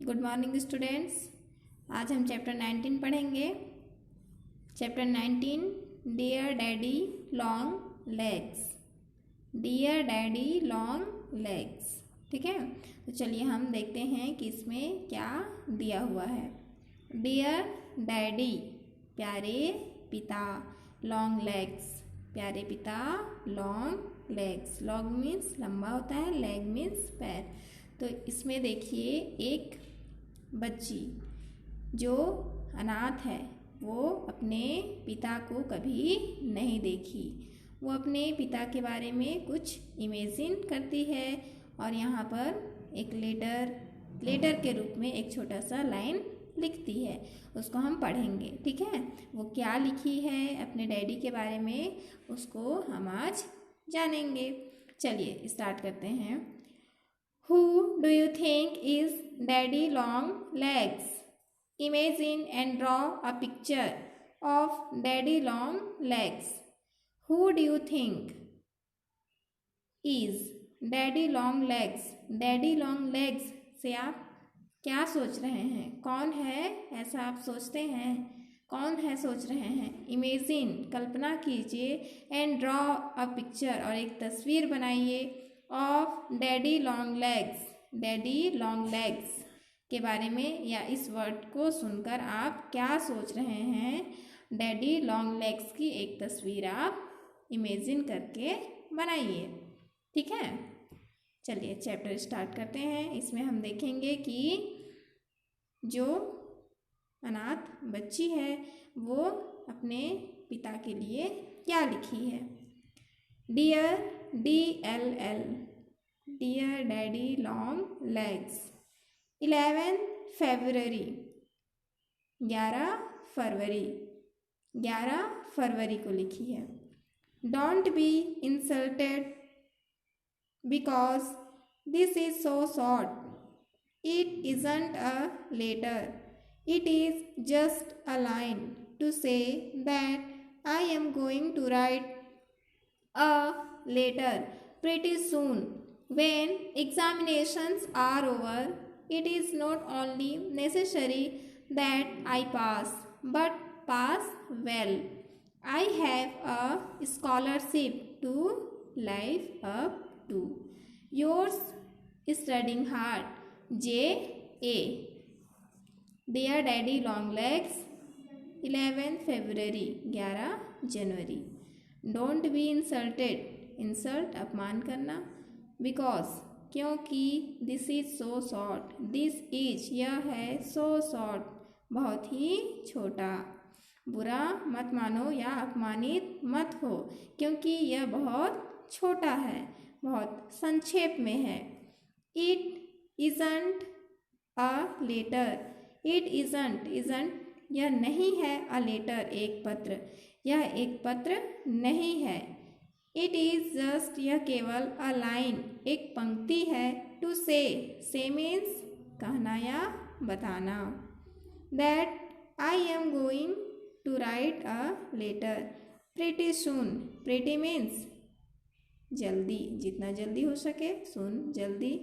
Good morning students. आज हम chapter 19 पढ़ेंगे। Chapter 19 dear daddy long legs. Dear daddy long legs. ठीक है, तो चलिए हम देखते हैं कि इसमें क्या दिया हुआ है। डियर डैडी प्यारे पिता, लॉन्ग लेग्स प्यारे पिता, लॉन्ग लेग्स। लॉन्ग मीन्स लंबा होता है, लेग मीन्स पैर। तो इसमें देखिए एक बच्ची जो अनाथ है, वो अपने पिता को कभी नहीं देखी। वो अपने पिता के बारे में कुछ इमेजिन करती है और यहाँ पर एक लेटर के रूप में एक छोटा सा लाइन लिखती है। उसको हम पढ़ेंगे। ठीक है, वो क्या लिखी है अपने डैडी के बारे में, उसको हम आज जानेंगे। चलिए स्टार्ट करते हैं। Who do you think is Daddy Long Legs? Imagine and draw a picture of Daddy Long Legs. Who do you think is Daddy Long Legs? Daddy Long Legs से आप क्या सोच रहे हैं? कौन है ऐसा आप सोचते हैं? कौन है सोच रहे हैं? इमेजिन कल्पना कीजिए, एंड ड्रॉ अ पिक्चर और एक तस्वीर बनाइए of daddy long legs. Daddy long legs के बारे में या इस वर्ड को सुनकर आप क्या सोच रहे हैं? डैडी लॉन्ग लेग्स की एक तस्वीर आप इमेजिन करके बनाइए। ठीक है, चलिए चैप्टर स्टार्ट करते हैं। इसमें हम देखेंगे कि जो अनाथ बच्ची है वो अपने पिता के लिए क्या लिखी है। Dear DLL dear daddy long legs. 11 फरवरी 11 फरवरी को लिखी है। Don't be insulted because this is so short. It isn't a letter, it is just a line to say that I am going to write a later pretty soon. When examinations are over, it is not only necessary that I pass, but pass well. I have a scholarship to live up to. Yours studying hard, J.A. Dear Daddy Long Legs, 11 February 11 जनवरी। Don't be insulted, insult अपमान करना, because क्योंकि, this is so short, this is यह है, so short बहुत ही छोटा। बुरा मत मानो या अपमानित मत हो क्योंकि यह बहुत छोटा है, बहुत संक्षेप में है। It isn't a letter, it isn't यह नहीं है, अ लेटर एक पत्र, यह एक पत्र नहीं है। इट इज जस्ट यह केवल, अ लाइन एक पंक्ति है, टू से मीन्स कहना या बताना। That I am going to write a letter pretty soon, pretty means जल्दी, जितना जल्दी हो सके, सुन जल्दी।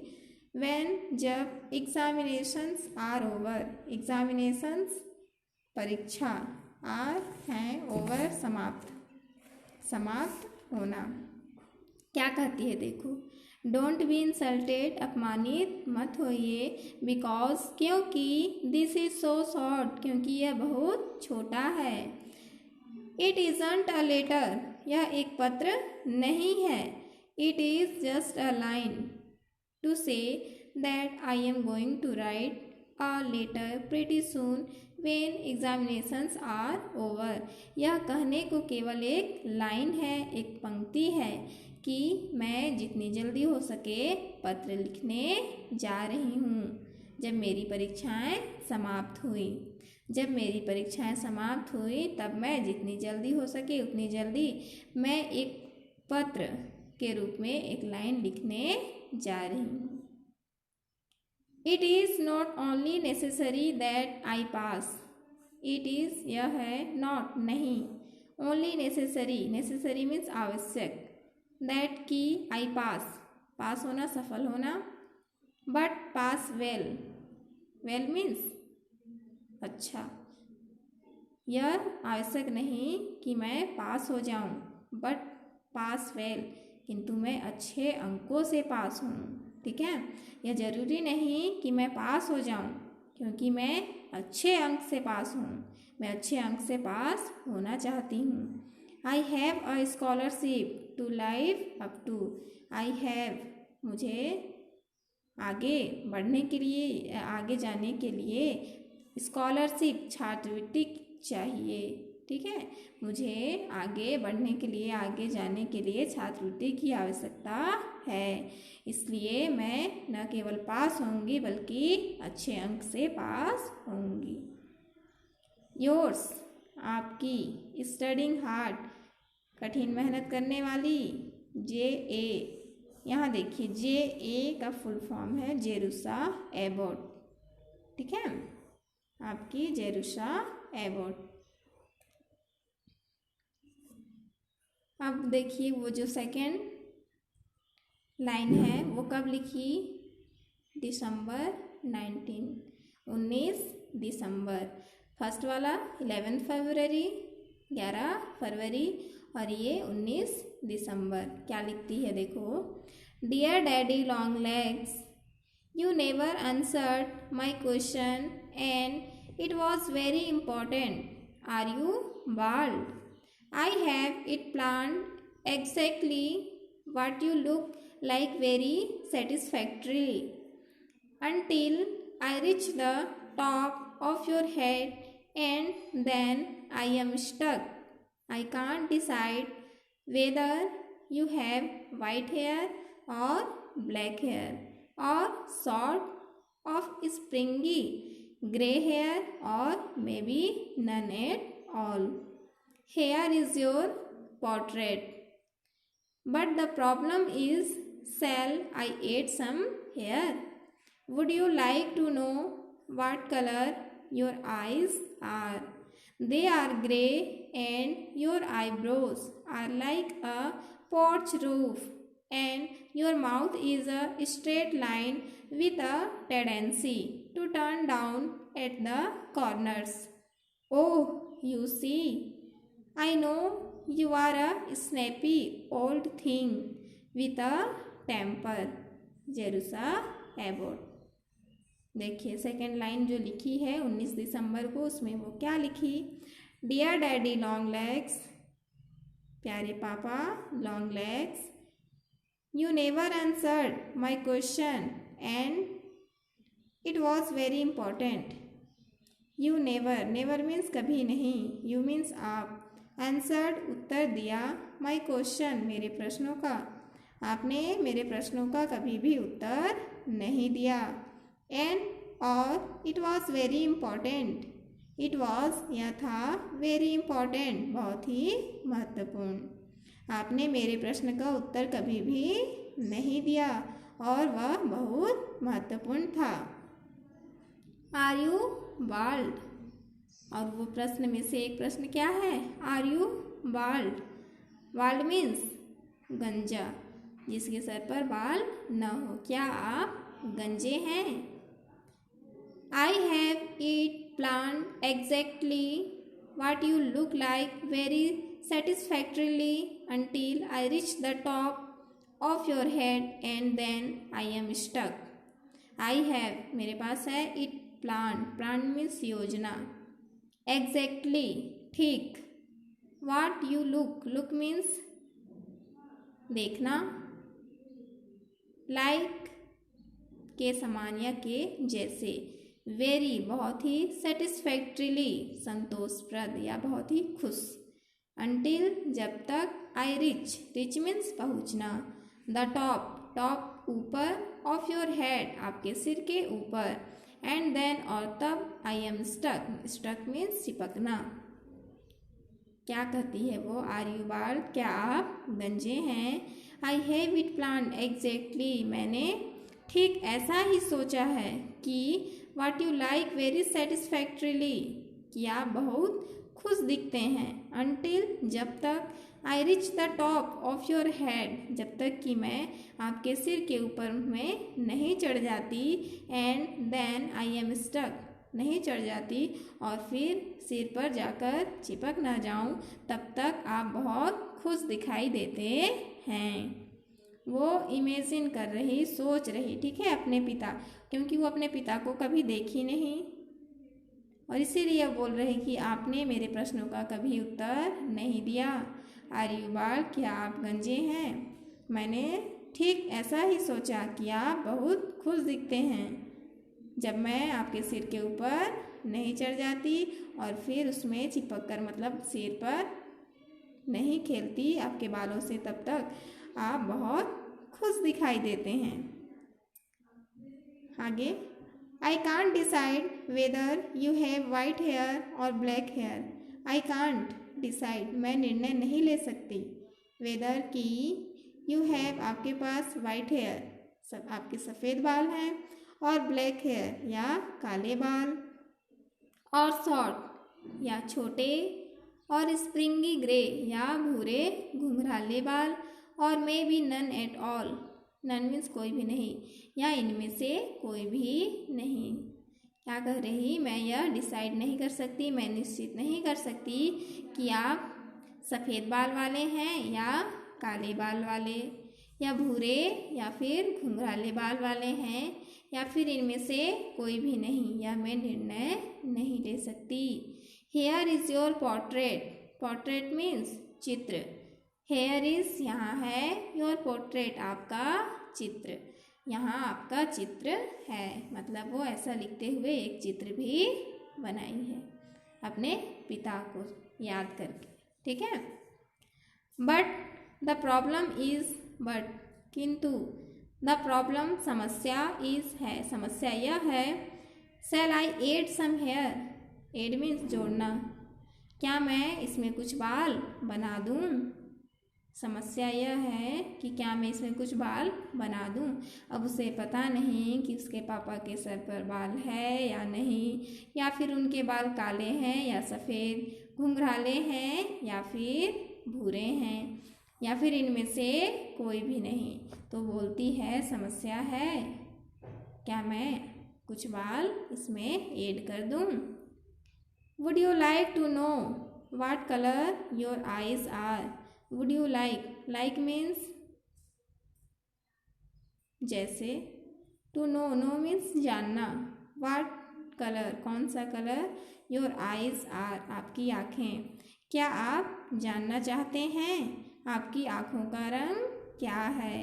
व्हेन जब, एग्जामिनेशंस आर ओवर, एग्जामिनेशंस परीक्षा, आर हैं, ओवर समाप्त होना। क्या कहती है देखो, डोंट बी इंसल्टेड अपमानित मत होइए, बिकॉज क्योंकि, दिस इज सो शॉर्ट क्योंकि यह बहुत छोटा है। इट इजंट अ लेटर यह एक पत्र नहीं है, it is just a line to say that I am going to write a letter pretty soon when examinations are over यह कहने को केवल एक लाइन है, एक पंक्ति है कि मैं जितनी जल्दी हो सके पत्र लिखने जा रही हूँ। जब मेरी परीक्षाएं समाप्त हुई, जब मेरी परीक्षाएं समाप्त हुई तब मैं जितनी जल्दी हो सके उतनी जल्दी मैं एक पत्र के रूप में एक लाइन लिखने जा रही हूँ। It is not only necessary that I pass, it is यह है, नॉट नहीं, ओनली नेसेसरी मीन्स आवश्यक, दैट की पास होना, सफल होना, but pass well well means अच्छा। यह आवश्यक नहीं कि मैं पास हो जाऊं, बट पास वेल, किंतु मैं अच्छे अंकों से पास हूँ। ठीक है, यह जरूरी नहीं कि मैं पास हो जाऊं, क्योंकि मैं अच्छे अंक से पास हूँ, मैं अच्छे अंक से पास होना चाहती हूँ। I have a scholarship to live up to. I have, मुझे आगे बढ़ने के लिए, आगे जाने के लिए स्कॉलरशिप, छात्रवृत्ति चाहिए। ठीक है, मुझे आगे बढ़ने के लिए, आगे जाने के लिए छात्रवृत्ति की आवश्यकता है, इसलिए मैं न केवल पास होंगी बल्कि अच्छे अंक से पास होंगी। योर्स, आपकी। स्टडिंग हार्ड, कठिन मेहनत करने वाली। जे ए, यहाँ देखिए जे ए का फुल फॉर्म है जेरूसा एबोट। ठीक है, आपकी जेरूसा एबोट। अब देखिए वो जो सेकेंड लाइन है वो कब लिखी? दिसंबर 19 दिसंबर। फर्स्ट वाला 11 फरवरी, 11 फरवरी, और ये 19 दिसंबर। क्या लिखती है देखो, dear daddy long legs, you never answered my question and it was very important. Are you bald? I have it planned exactly what you look like, very satisfactorily, until I reach the top of your head, and then I am stuck. I can't decide whether you have white hair or black hair, or sort of springy grey hair, or maybe none at all. Here is your portrait. But the problem is, shall I add some hair? Would you like to know what color your eyes are? They are grey, and your eyebrows are like a porch roof, and your mouth is a straight line with a tendency to turn down at the corners. Oh, you see, I know you are a snappy old thing with a temper. Jerusha Abbott. देखिए second line जो लिखी है 19 दिसंबर को, उसमें वो क्या लिखी? Dear daddy long legs, प्यारे पापा long legs, you never answered my question and it was very important. You never, never means कभी नहीं, यू मीन्स आप, आंसर्ड उत्तर दिया, माई क्वेश्चन मेरे प्रश्नों का, आपने मेरे प्रश्नों का कभी भी उत्तर नहीं दिया, एंड और it was very important, it was यह था, वेरी इम्पोर्टेंट बहुत ही महत्वपूर्ण, आपने मेरे प्रश्न का उत्तर कभी भी नहीं दिया और वह बहुत महत्वपूर्ण था। Are you bald? और वो प्रश्न में से एक प्रश्न क्या है? Are you bald? Bald means गंजा, जिसके सर पर बाल न हो। क्या आप गंजे हैं? I have it plan exactly what you look like, very satisfactorily, until I reach the top of your head, and then I am stuck. I have, मेरे पास है, it plan, plan means योजना, exactly ठीक, what you look, look means देखना, like के समान या के जैसे, very बहुत ही, satisfactorily संतोषप्रद या बहुत ही खुश, until जब तक, I reach, reach means पहुँचना, the top, top ऊपर, of your head आपके सिर के ऊपर, and then और तब, I am stuck, stuck means चिपकना। क्या कहती है वो? Are you bald? क्या आप गंजे हैं? I have it plan exactly, मैंने ठीक ऐसा ही सोचा है कि what you like very satisfactorily, कि आप बहुत खुश दिखते हैं। अनटिल जब तक, I reach the top of your head जब तक कि मैं आपके सिर के ऊपर में नहीं चढ़ जाती। And then I am stuck, नहीं चढ़ जाती और फिर सिर पर जाकर चिपक ना जाऊं, तब तक आप बहुत खुश दिखाई देते हैं। वो इमेजिन कर रही, सोच रही, ठीक है, अपने पिता, क्योंकि वो अपने पिता को कभी देखी नहीं और इसीलिए बोल रही कि आपने मेरे प्रश्नों का कभी उत्तर नहीं दिया। आर यू बाल, क्या आप गंजे हैं? मैंने ठीक ऐसा ही सोचा कि आप बहुत खुश दिखते हैं जब मैं आपके सिर के ऊपर नहीं चढ़ जाती और फिर उसमें चिपक कर, मतलब सिर पर नहीं खेलती आपके बालों से, तब तक आप बहुत खुश दिखाई देते हैं। आगे, I can't decide whether you have white hair और black hair. I can't decide, मैं निर्णय नहीं ले सकती। वेदर की यू हैव, आपके पास वाइट हेयर, सब आपके सफ़ेद बाल हैं, और ब्लैक हेयर या काले बाल, और शॉर्ट या छोटे, और स्प्रिंगी ग्रे या भूरे घुंघराले बाल, और may be none at all, none means कोई भी नहीं, या इनमें से कोई भी नहीं। क्या कह रही, मैं यह डिसाइड नहीं कर सकती, मैं निश्चित नहीं कर सकती कि आप सफ़ेद बाल वाले हैं या काले बाल वाले, या भूरे या फिर घुंघराले बाल वाले हैं, या फिर इनमें से कोई भी नहीं, या मैं निर्णय नहीं ले सकती। Here is your portrait, portrait means चित्र, हेयर इज़ यहाँ है, योर पोर्ट्रेट आपका चित्र, यहाँ आपका चित्र है, मतलब वो ऐसा लिखते हुए एक चित्र भी बनाई है अपने पिता को याद करके, ठीक है। But the problem is, but किंतु, द प्रॉब्लम समस्या इज़ है, समस्या यह है, shall I add some hair, add means जोड़ना, क्या मैं इसमें कुछ बाल बना दूँ। समस्या यह है कि क्या मैं इसमें कुछ बाल बना दूं। अब उसे पता नहीं कि उसके पापा के सर पर बाल है या नहीं, या फिर उनके बाल काले हैं या सफ़ेद, घुंघराले हैं या फिर भूरे हैं, या फिर इनमें से कोई भी नहीं। तो बोलती है समस्या है, क्या मैं कुछ बाल इसमें ऐड कर दूं। Would you like to know what colour your eyes are. Would you like, like means जैसे, टू नो, नो मीन्स जानना, व्हाट कलर, कौन सा कलर, योर आईज आर, आपकी आँखें, क्या आप जानना चाहते हैं आपकी आँखों का रंग क्या है।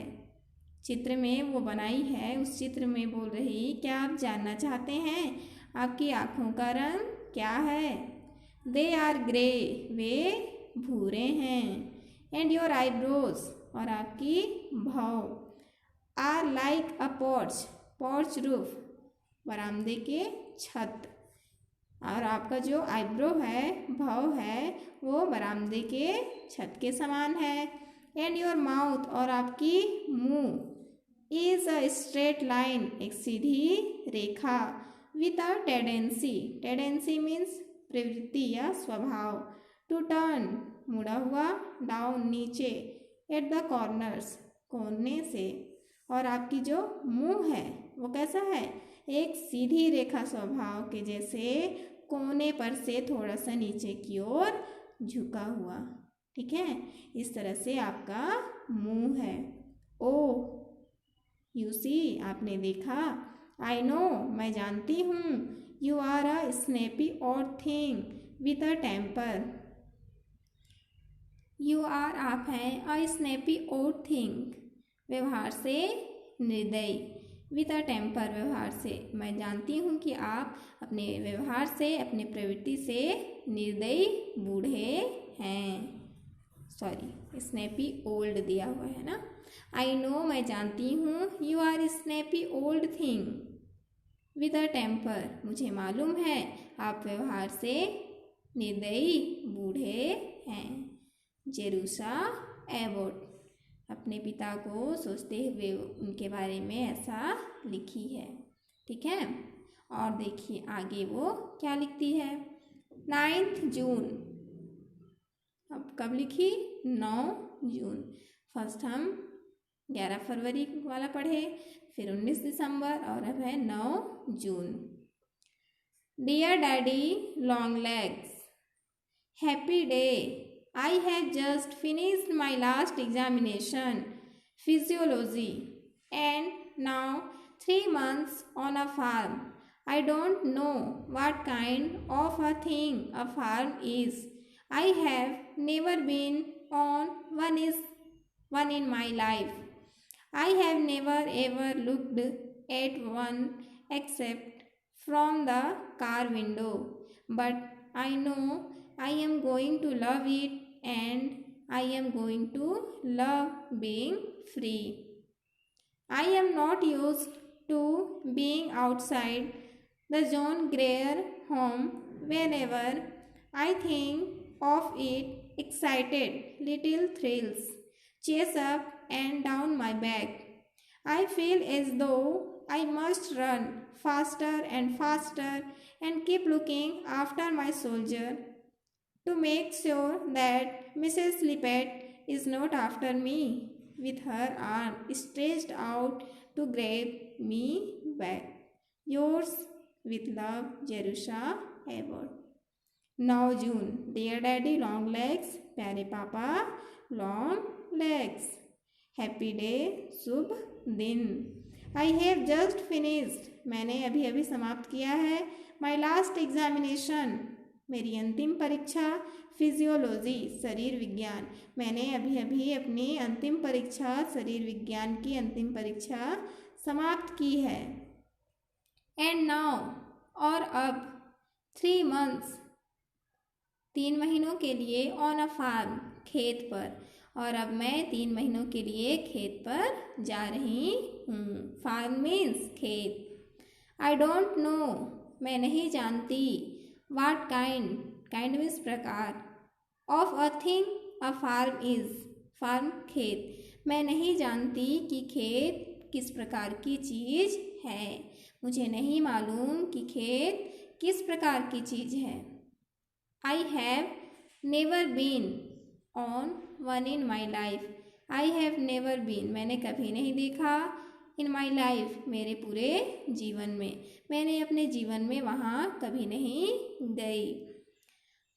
चित्र में वो बनाई है, उस चित्र में बोल रही क्या आप जानना चाहते हैं आपकी आँखों का रंग क्या है। दे आर ग्रे, वे भूरे हैं। एंड योर आईब्रोज, और आपकी भौं, are like a porch, porch roof, बरामदे के छत, और आपका जो आईब्रो है, भौं है, वो बरामदे के छत के समान है। एंड योर माउथ, और आपकी मुंह, इज अ स्ट्रेट लाइन, एक सीधी रेखा, with a tendency, tendency means प्रवृत्ति या स्वभाव, टू टर्न, मुड़ा हुआ, डाउन, नीचे, एट द कॉर्नर्स, कोने से, और आपकी जो मुंह है वो कैसा है, एक सीधी रेखा स्वभाव के जैसे, कोने पर से थोड़ा सा नीचे की ओर झुका हुआ, ठीक है, इस तरह से आपका मुंह है। ओ यू सी, आपने देखा, आई नो, मैं जानती हूँ, you are a snappy odd thing with a temper, you are, आप हैं, अ स्नैपी ऑड थिंग, व्यवहार से निर्दयी, विद अ टेम्पर, व्यवहार से, मैं जानती हूँ कि आप अपने व्यवहार से, अपने प्रवृत्ति से निर्दयी बूढ़े हैं। सॉरी, स्नैपी ओल्ड दिया हुआ है ना। आई नो, मैं जानती हूँ, you are snappy old thing with a temper, मुझे मालूम है आप व्यवहार से निर्दयी बूढ़े हैं। जेरूसा एबोट, अपने पिता को सोचते हुए उनके बारे में ऐसा लिखी है, ठीक है। और देखिए आगे वो क्या लिखती है। 9 जून अब कब लिखी? 9 जून। फर्स्ट हम 11 फरवरी वाला पढ़े, फिर 19 दिसंबर और अब है 9 June. Dear daddy long legs, happy day. I have just finished my last examination physiology and now 3 months on a farm. I don't know what kind of a thing a farm is. I have never been on one in my life. I have never ever looked at one except from the car window. But I know I am going to love it and I am going to love being free. I am not used to being outside the John Grier home. Whenever I think of it, excited little thrills chase up and down my back. I feel as though I must run faster and faster and keep looking after my soldier to make sure that Mrs. Lippett is not after me with her arm stretched out to grab me back. Yours with love, Jerusha Abbott. 9 June. Dear daddy long legs, प्यारे पापा long legs, happy day, शुभ दिन। आई have just finished, मैंने अभी अभी समाप्त किया है। माई last examination, मेरी अंतिम परीक्षा। फिजियोलॉजी, शरीर विज्ञान, मैंने अभी अभी अपनी अंतिम परीक्षा शरीर विज्ञान की अंतिम परीक्षा समाप्त की है। एंड नाउ, और अब 3 months, 3 महीनों के लिए ऑन अ फार्म, खेत पर, और अब मैं 3 महीनों के लिए खेत पर जा रही हूँ। फार्म मीन्स खेत। आई डोंट नो, मैं नहीं जानती। वाट काइंड, काइंड मीन्स प्रकार, of a thing a farm is, farm खेत, मैं नहीं जानती कि खेत किस प्रकार की चीज़ है। मुझे नहीं मालूम कि खेत किस प्रकार की चीज़ है। I have never been on one in my life, I have never been, मैंने कभी नहीं देखा। इन माई लाइफ, मेरे पूरे जीवन में, मैंने अपने जीवन में वहाँ कभी नहीं गई।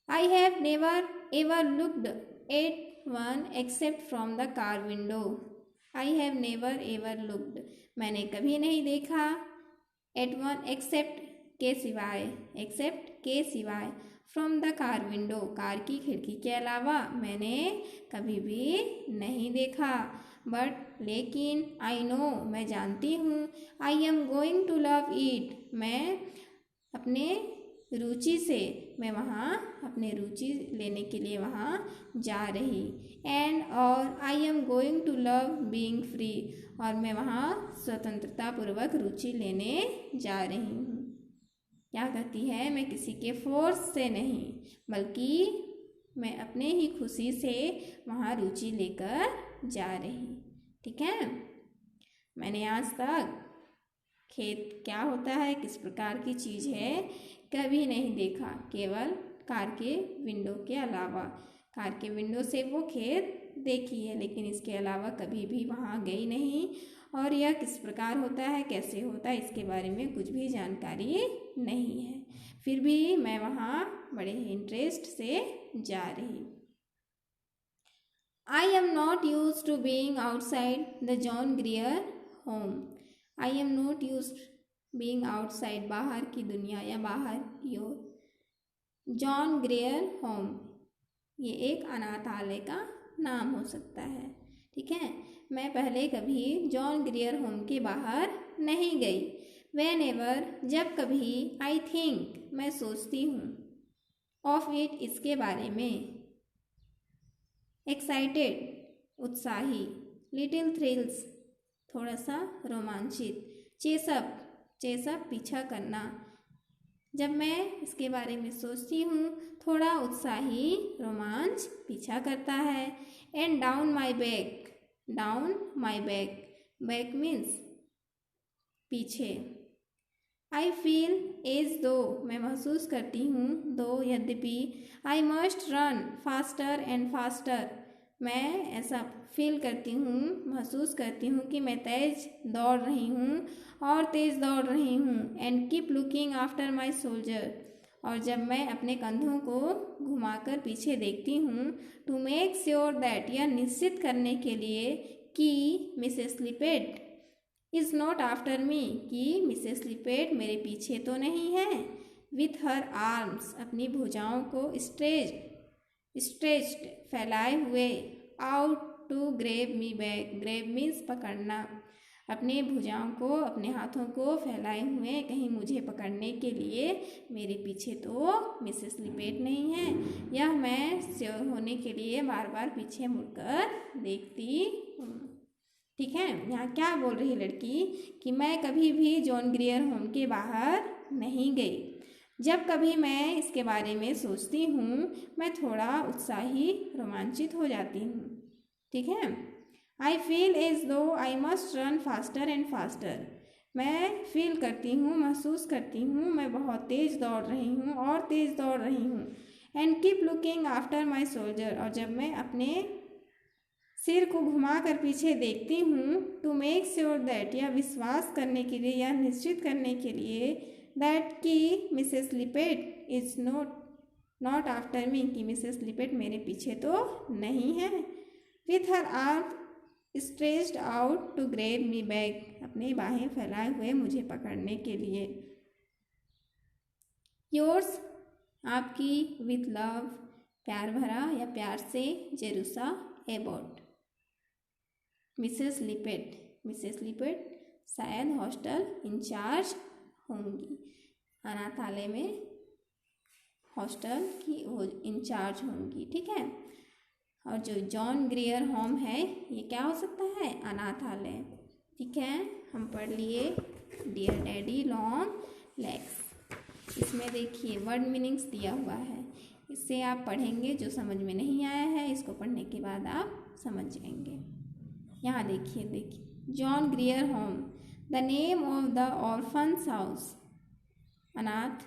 I have never ever looked at one except from the car window, I have never ever looked, मैंने कभी नहीं देखा। एट वन, एक्सेप्ट के सिवाय, एक्सेप्ट के सिवाय, from the car window, car की खिड़की के अलावा मैंने कभी भी नहीं देखा। बट लेकिन, आई नो, मैं जानती हूँ। I am going to love it, मैं अपने रुचि से, मैं वहाँ अपने रुचि लेने के लिए वहाँ जा रही। एंड, और I am going to love being free, और मैं वहाँ स्वतंत्रतापूर्वक रुचि लेने जा रही हूँ। क्या कहती है? मैं किसी के फोर्स से नहीं, बल्कि मैं अपने ही खुशी से वहाँ रुचि लेकर जा रही। ठीक है, मैंने आज तक खेत क्या होता है, किस प्रकार की चीज़ है, कभी नहीं देखा, केवल कार के विंडो के अलावा। कार के विंडो से वो खेत देखी है, लेकिन इसके अलावा कभी भी वहाँ गई नहीं, और यह किस प्रकार होता है, कैसे होता है, इसके बारे में कुछ भी जानकारी नहीं है। फिर भी मैं वहाँ बड़े ही इंटरेस्ट से जा रही। I am not use to being outside the John Grier home, I am not use being outside, बाहर की दुनिया या बाहर की ओर। जॉन ग्रियर होम, ये एक अनाथालय का नाम हो सकता है। ठीक है, मैं पहले कभी जॉन ग्रियर होम के बाहर नहीं गई। वेन एवर, जब कभी, आई थिंक, मैं सोचती हूँ, ऑफ इट, इसके बारे में। एक्साइटेड, उत्साही। लिटिल थ्रिल्स, थोड़ा सा रोमांचित। चेसअप, चेसअप, पीछा करना। जब मैं इसके बारे में सोचती हूँ, थोड़ा उत्साही, रोमांच पीछा करता है। And down my back, down my back, back means पीछे। आई फील एज दो, मैं महसूस करती हूँ, दो यद्यपि, I must run faster and faster, मैं ऐसा फील करती हूँ, महसूस करती हूँ कि मैं तेज दौड़ रही हूँ और तेज दौड़ रही हूँ। And keep looking after my soldier, और जब मैं अपने कंधों को घुमाकर पीछे देखती हूँ, टू मेक श्योर दैट, यह निश्चित करने के लिए कि Mrs Lippett is not after me, कि मिसेस लिपेट मेरे पीछे तो नहीं है। विथ हर आर्म्स, अपनी भुजाओं को स्ट्रेच्ड फैलाए हुए, out to grab me back, grab means पकड़ना, अपने भुजाओं को, अपने हाथों को फैलाए हुए कहीं मुझे पकड़ने के लिए, मेरे पीछे तो मिसेस लिपेट नहीं है। यह मैं श्योर होने के लिए बार बार पीछे मुड़कर देखती हूँ। ठीक है, यहाँ क्या बोल रही है लड़की कि मैं कभी भी जॉन ग्रियर होम के बाहर नहीं गई। जब कभी मैं इसके बारे में सोचती हूँ, मैं थोड़ा उत्साही रोमांचित हो जाती हूँ। ठीक है, आई फील एज दो I must run faster and faster, मैं फील करती हूँ, महसूस करती हूँ, मैं बहुत तेज़ दौड़ रही हूँ और तेज़ दौड़ रही हूँ। And keep looking after my soldier, और जब मैं अपने सिर को घुमा कर पीछे देखती हूँ, टू मेक श्योर दैट, यह विश्वास करने के लिए, यह निश्चित करने के लिए, दैट कि Mrs Lippett is not after me, कि मिसेस लिपेट मेरे पीछे तो नहीं है। With her arm stretched out to grab me back, अपने बाहें फैलाए हुए मुझे पकड़ने के लिए। योर्स, आपकी, विथ लव, प्यार भरा या प्यार से, जेरूसा एबॉट। मिसेस लिपेट शायद हॉस्टल इंचार्ज होंगी, अनाथालय में हॉस्टल की इंचार्ज होंगी। ठीक है, और जो जॉन ग्रियर होम है ये क्या हो सकता है, अनाथालय। ठीक है, हम पढ़ लिए डियर डैडी लॉन्ग लेग्स। इसमें देखिए वर्ड मीनिंग्स दिया हुआ है, इससे आप पढ़ेंगे, जो समझ में नहीं आया है इसको पढ़ने के बाद आप समझ जाएंगे। यहाँ देखिए John Grier home, the name of the orphans house, अनाथ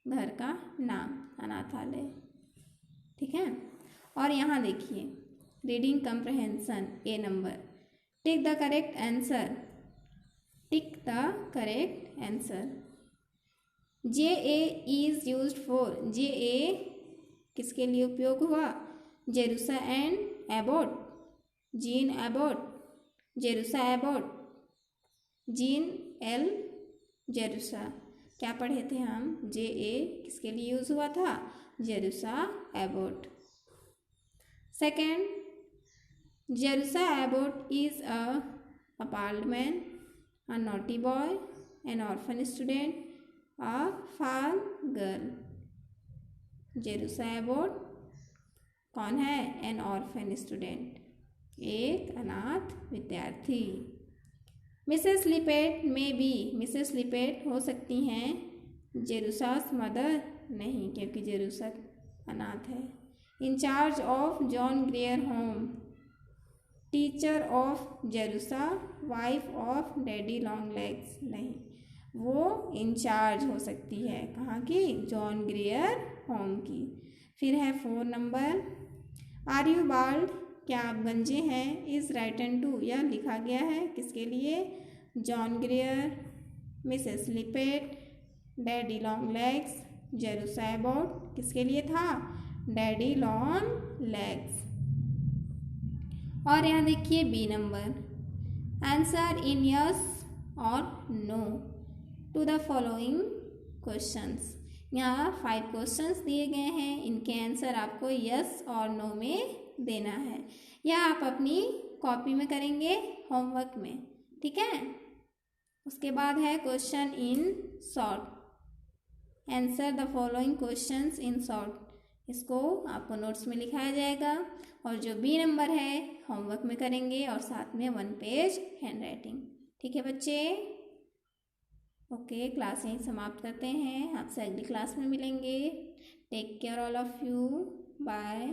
घर का नाम, अनाथालय। ठीक है, और यहाँ देखिए reading comprehension A number, tick the correct answer, tick the correct answer. J A is used for, J A किसके लिए उपयोग हुआ, Jerusha and Abbott, Jean Abbott, Jerusha Abbott, Jean L Jerusha. क्या पढ़े थे हम, जे ए किसके लिए यूज हुआ था, Jerusha Abbott. Second, Jerusha Abbott is a appalled man, a naughty boy, an orphan student, a farm girl। Jerusha Abbott कौन है, एन ऑर्फन स्टूडेंट, एक अनाथ विद्यार्थी। मिसेस लिपेट में बी, मिसेस लिपेट हो सकती हैं जेरूसास मदर, नहीं, क्योंकि जेरूसा अनाथ है। In charge of John Grier home, teacher of Jerusha, wife of daddy long legs, नहीं, वो इंचार्ज हो सकती है कहाँ की, जॉन ग्रियर होम की। फिर है 4 नंबर, आर यू बाल्ड, क्या आप गंजे हैं, इज राइटन टू, यह लिखा गया है किसके लिए, John Grier, Mrs Lippett, daddy long legs, Jerusha Abbott किसके लिए था, डैडी लॉन्ग लेग्स। और यहाँ देखिए B number, answer in yes और no to the following questions. यहाँ 5 क्वेश्चंस दिए गए हैं, इनके आंसर आपको यस और नो में देना है, या आप अपनी कॉपी में करेंगे होमवर्क में। ठीक है, उसके बाद है question in short, answer the following questions in short, इसको आपको नोट्स में लिखाया जाएगा। और जो बी नंबर है होमवर्क में करेंगे और साथ में 1 पेज हैंड राइटिंग। ठीक है बच्चे, ओके, क्लास यहीं समाप्त करते हैं, आपसे अगली क्लास में मिलेंगे। Take care all of you, bye.